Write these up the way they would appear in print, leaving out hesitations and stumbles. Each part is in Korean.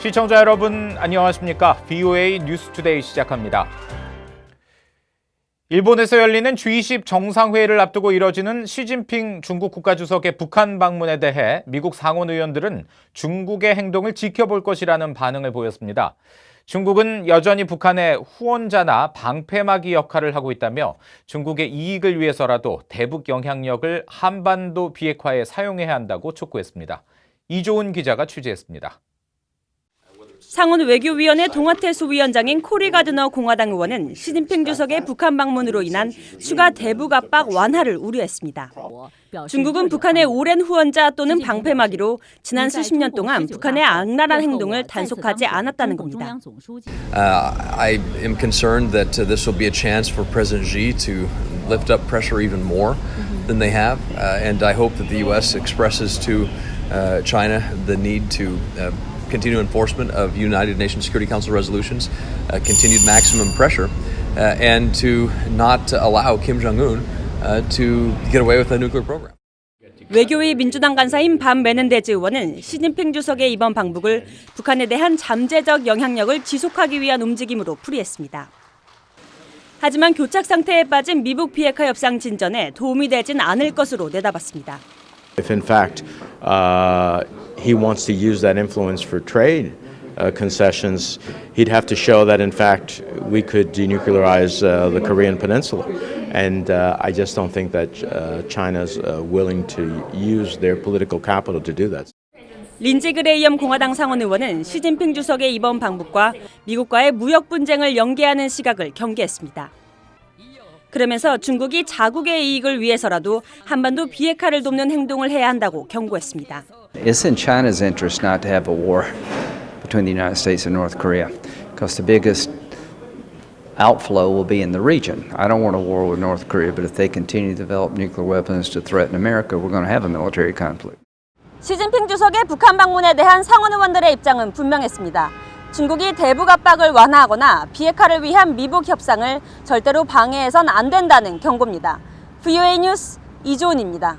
시청자 여러분 안녕하십니까? VOA 뉴스투데이 시작합니다. 일본에서 열리는 G20 정상회의를 앞두고 이뤄지는 시진핑 중국 국가주석의 북한 방문에 대해 미국 상원 의원들은 중국의 행동을 지켜볼 것이라는 반응을 보였습니다. 중국은 여전히 북한의 후원자나 방패막이 역할을 하고 있다며 중국의 이익을 위해서라도 대북 영향력을 한반도 비핵화에 사용해야 한다고 촉구했습니다. 이조은 기자가 취재했습니다. 상원 외교위원회 동아태 소위원장인 코리 가드너 공화당 의원은 시진핑 주석의 북한 방문으로 인한 추가 대북 압박 완화를 우려했습니다. 중국은 북한의 오랜 후원자 또는 방패막이로 지난 수십 년 동안 북한의 악랄한 행동을 단속하지 않았다는 겁니다. I am concerned that this will be a chance for President Xi to lift up pressure even more than they have, and I hope that the U.S. expresses to China the need to continued enforcement of United Nations Security Council resolutions, continued maximum pressure, and to not allow Kim Jong-un to get away with a nuclear program. 외교위 민주당 간사인 반 메넨데즈 의원은 시진핑 주석의 이번 방북을 북한에 대한 잠재적 영향력을 지속하기 위한 움직임으로 풀이했습니다. 하지만 교착 상태에 빠진 미북 비핵화 협상 진전에 도움이 되진 않을 것으로 내다봤습니다. If in fact he wants to use that influence for trade concessions, he'd have to show that in fact we could denuclearize the Korean Peninsula. And I just don't think that China's willing to use their political capital to do that. 린지 그레이엄 공화당 상원 의원은 시진핑 주석의 이번 방북과 미국과의 무역 분쟁을 연계하는 시각을 경계했습니다. 그러면서 중국이 자국의 이익을 위해서라도 한반도 비핵화를 돕는 행동을 해야 한다고 경고했습니다. It's in China's interest not to have a war between the United States and North Korea, because the biggest outflow will be in the region. I don't want a war with North Korea, but if they continue to develop nuclear weapons to threaten America, we're going to have a military conflict. 시진핑 주석의 북한 방문에 대한 상원 의원들의 입장은 분명했습니다. 중국이 대북 압박을 완화하거나 비핵화를 위한 미북 협상을 절대로 방해해선 안 된다는 경고입니다. VOA 뉴스 이조은입니다.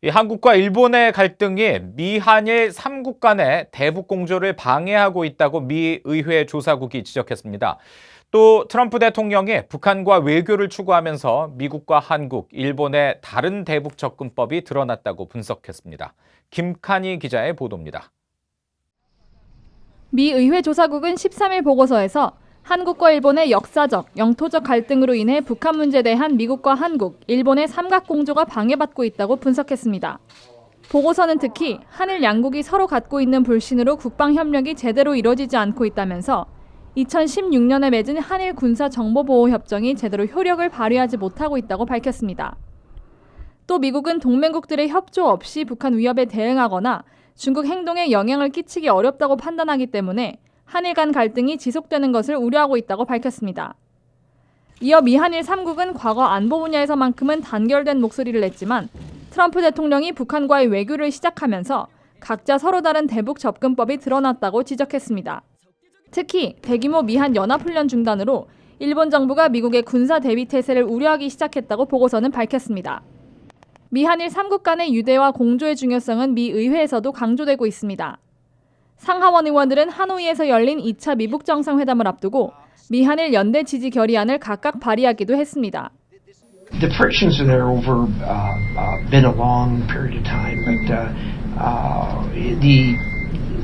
한국과 일본의 갈등이 미한일 3국 간의 대북 공조를 방해하고 있다고 미 의회 조사국이 지적했습니다. 또 트럼프 대통령이 북한과 외교를 추구하면서 미국과 한국, 일본의 다른 대북 접근법이 드러났다고 분석했습니다. 김칸희 기자의 보도입니다. 미 의회 조사국은 13일 보고서에서 한국과 일본의 역사적, 영토적 갈등으로 인해 북한 문제에 대한 미국과 한국, 일본의 삼각공조가 방해받고 있다고 분석했습니다. 보고서는 특히 한일 양국이 서로 갖고 있는 불신으로 국방협력이 제대로 이뤄지지 않고 있다면서 2016년에 맺은 한일 군사정보보호협정이 제대로 효력을 발휘하지 못하고 있다고 밝혔습니다. 또 미국은 동맹국들의 협조 없이 북한 위협에 대응하거나 중국 행동에 영향을 끼치기 어렵다고 판단하기 때문에 한일 간 갈등이 지속되는 것을 우려하고 있다고 밝혔습니다. 이어 미한일 3국은 과거 안보 분야에서만큼은 단결된 목소리를 냈지만 트럼프 대통령이 북한과의 외교를 시작하면서 각자 서로 다른 대북 접근법이 드러났다고 지적했습니다. 특히 대규모 미한 연합훈련 중단으로 일본 정부가 미국의 군사 대비 태세를 우려하기 시작했다고 보고서는 밝혔습니다. 미한일 3국 간의 유대와 공조의 중요성은 미 의회에서도 강조되고 있습니다. 상하원 의원들은 하노이에서 열린 2차 미북 정상회담을 앞두고 미한일 연대 지지 결의안을 각각 발의하기도 했습니다. The frictions are there over been a long period of time, but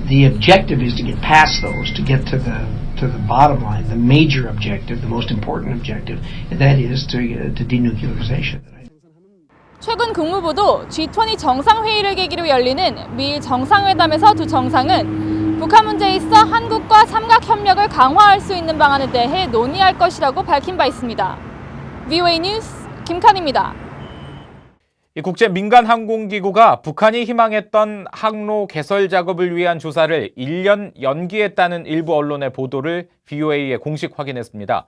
the objective is to get past those, to get to the bottom line, the major objective, the most important objective, and that is to denuclearization. 최근 국무부도 G20 정상회의를 계기로 열리는 미일 정상회담에서 두 정상은 북한 문제에 있어 한국과 삼각협력을 강화할 수 있는 방안에 대해 논의할 것이라고 밝힌 바 있습니다. VOA 뉴스 김칸입니다. 국제 민간 항공기구가 북한이 희망했던 항로 개설 작업을 위한 조사를 1년 연기했다는 일부 언론의 보도를 VOA에 공식 확인했습니다.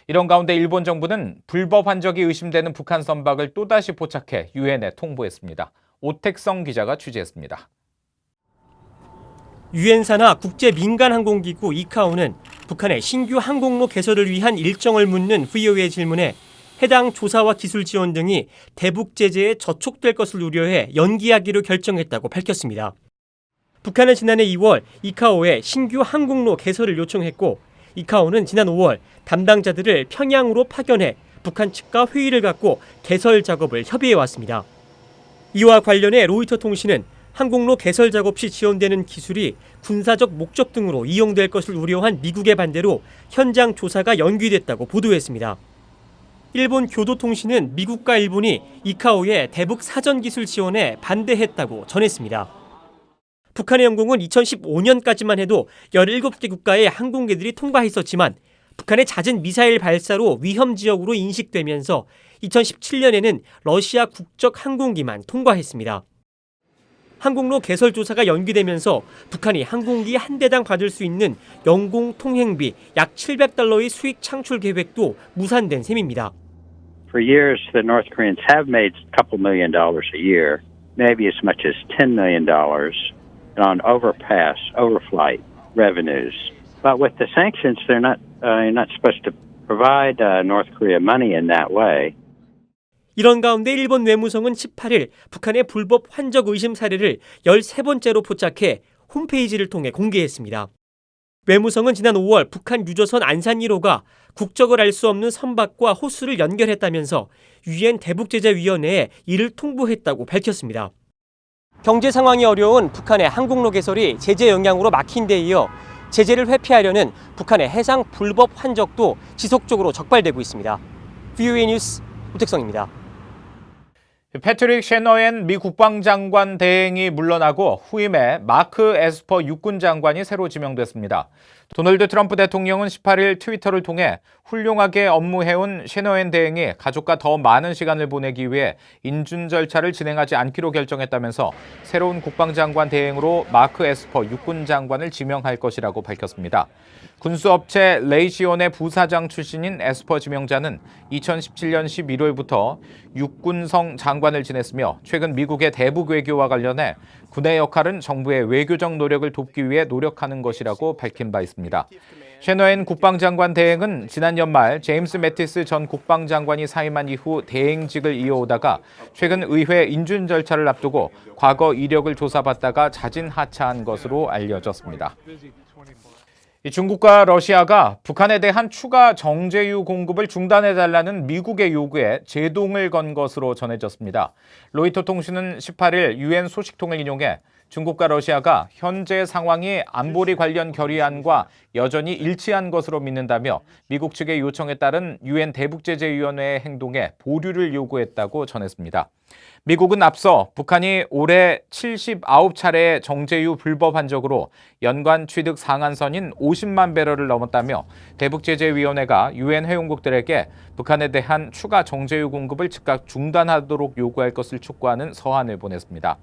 이런 가운데 일본 정부는 불법 환적이 의심되는 북한 선박을 또다시 포착해 유엔에 통보했습니다. 오택성 기자가 취재했습니다. 유엔 산하 국제 민간 항공기구 이카오는 북한의 신규 항공로 개설을 위한 일정을 묻는 VOA의 질문에 해당 조사와 기술 지원 등이 대북 제재에 저촉될 것을 우려해 연기하기로 결정했다고 밝혔습니다. 북한은 지난해 2월 이카오에 신규 항공로 개설을 요청했고 이카오는 지난 5월 담당자들을 평양으로 파견해 북한 측과 회의를 갖고 개설 작업을 협의해 왔습니다. 이와 관련해 로이터 통신은 항공로 개설 작업 시 지원되는 기술이 군사적 목적 등으로 이용될 것을 우려한 미국의 반대로 현장 조사가 연기됐다고 보도했습니다. 일본 교도통신은 미국과 일본이 이카오의 대북 사전기술 지원에 반대했다고 전했습니다. 북한의 영공은 2015년까지만 해도 17개 국가의 항공기들이 통과했었지만 북한의 잦은 미사일 발사로 위험 지역으로 인식되면서 2017년에는 러시아 국적 항공기만 통과했습니다. 항공로 개설 조사가 연기되면서 북한이 항공기 한 대당 받을 수 있는 영공 통행비 약 $700의 수익 창출 계획도 무산된 셈입니다. For years, the North Koreans have made a couple $1 million a year, maybe as much as $10 million on overflight revenues. But with the sanctions, you're not supposed to provide North Korea money in that way. 이런 가운데 일본 외무성은 18일 북한의 불법 환적 의심 사례를 13번째로 포착해 홈페이지를 통해 공개했습니다. 외무성은 지난 5월 북한 유조선 안산 1호가 국적을 알 수 없는 선박과 호수를 연결했다면서 유엔 대북제재위원회에 이를 통보했다고 밝혔습니다. 경제 상황이 어려운 북한의 항공로 개설이 제재 영향으로 막힌 데 이어 제재를 회피하려는 북한의 해상 불법 환적도 지속적으로 적발되고 있습니다. VOA 뉴스 오택성입니다. 패트릭 셰너엔 미 국방장관 대행이 물러나고 후임에 마크 에스퍼 육군 장관이 새로 지명됐습니다. 도널드 트럼프 대통령은 18일 트위터를 통해 훌륭하게 업무해온 셰너엔 대행이 가족과 더 많은 시간을 보내기 위해 인준 절차를 진행하지 않기로 결정했다면서 새로운 국방장관 대행으로 마크 에스퍼 육군 장관을 지명할 것이라고 밝혔습니다. 군수업체 레이시온의 부사장 출신인 에스퍼 지명자는 2017년 11월부터 육군성 장관을 지냈으며 최근 미국의 대북 외교와 관련해 군의 역할은 정부의 외교적 노력을 돕기 위해 노력하는 것이라고 밝힌 바 있습니다. 셰너엔 국방장관 대행은 지난 연말 제임스 매티스 전 국방장관이 사임한 이후 대행직을 이어오다가 최근 의회 인준 절차를 앞두고 과거 이력을 조사받다가 자진 하차한 것으로 알려졌습니다. 중국과 러시아가 북한에 대한 추가 정제유 공급을 중단해달라는 미국의 요구에 제동을 건 것으로 전해졌습니다. 로이터 통신은 18일 유엔 소식통을 인용해 중국과 러시아가 현재 상황이 안보리 관련 결의안과 여전히 일치한 것으로 믿는다며 미국 측의 요청에 따른 유엔 대북제재위원회의 행동에 보류를 요구했다고 전했습니다. 미국은 앞서 북한이 올해 79차례의 정제유 불법 환적으로 연간 취득 상한선인 50만 배럴을 넘었다며 대북제재위원회가 유엔 회원국들에게 북한에 대한 추가 정제유 공급을 즉각 중단하도록 요구할 것을 촉구하는 서한을 보냈습니다.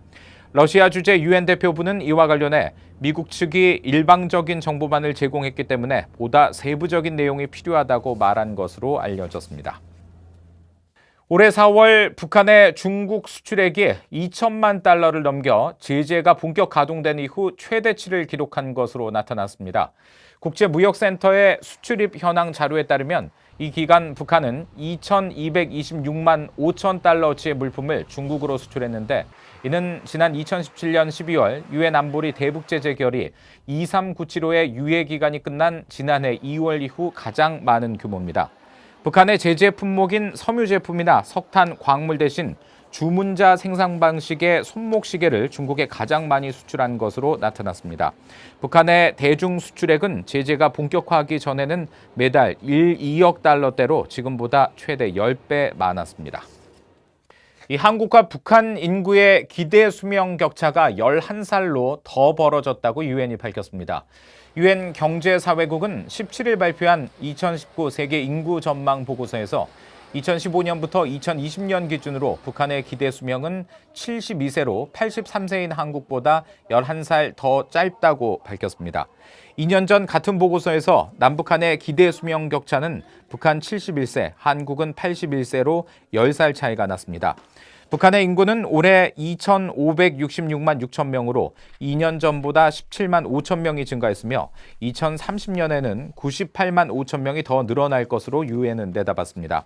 러시아 주재 유엔 대표부는 이와 관련해 미국 측이 일방적인 정보만을 제공했기 때문에 보다 세부적인 내용이 필요하다고 말한 것으로 알려졌습니다. 올해 4월 북한의 중국 수출액이 2천만 달러를 넘겨 제재가 본격 가동된 이후 최대치를 기록한 것으로 나타났습니다. 국제무역센터의 수출입 현황 자료에 따르면 이 기간 북한은 2,226만 5천 달러치의 물품을 중국으로 수출했는데 이는 지난 2017년 12월 유엔 안보리 대북제재 결의 23975의 유예 기간이 끝난 지난해 2월 이후 가장 많은 규모입니다. 북한의 제재 품목인 섬유 제품이나 석탄, 광물 대신 주문자 생산 방식의 손목시계를 중국에 가장 많이 수출한 것으로 나타났습니다. 북한의 대중 수출액은 제재가 본격화하기 전에는 매달 2억 달러대로 지금보다 최대 10배 많았습니다. 이 한국과 북한 인구의 기대 수명 격차가 11살로 더 벌어졌다고 유엔이 밝혔습니다. 유엔 경제사회국은 17일 발표한 2019 세계 인구 전망 보고서에서 2015년부터 2020년 기준으로 북한의 기대 수명은 72세로 83세인 한국보다 11살 더 짧다고 밝혔습니다. 2년 전 같은 보고서에서 남북한의 기대 수명 격차는 북한 71세, 한국은 81세로 10살 차이가 났습니다. 북한의 인구는 올해 2,566만 6천 명으로 2년 전보다 17만 5천 명이 증가했으며 2030년에는 98만 5천 명이 더 늘어날 것으로 유엔은 내다봤습니다.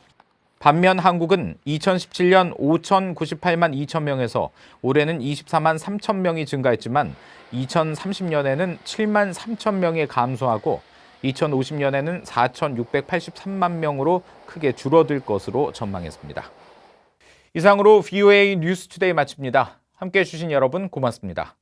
반면 한국은 2017년 5,098만 2천 명에서 올해는 24만 3천 명이 증가했지만 2030년에는 7만 3천 명이 감소하고 2050년에는 4,683만 명으로 크게 줄어들 것으로 전망했습니다. 이상으로 VOA 뉴스투데이 마칩니다. 함께해 주신 여러분 고맙습니다.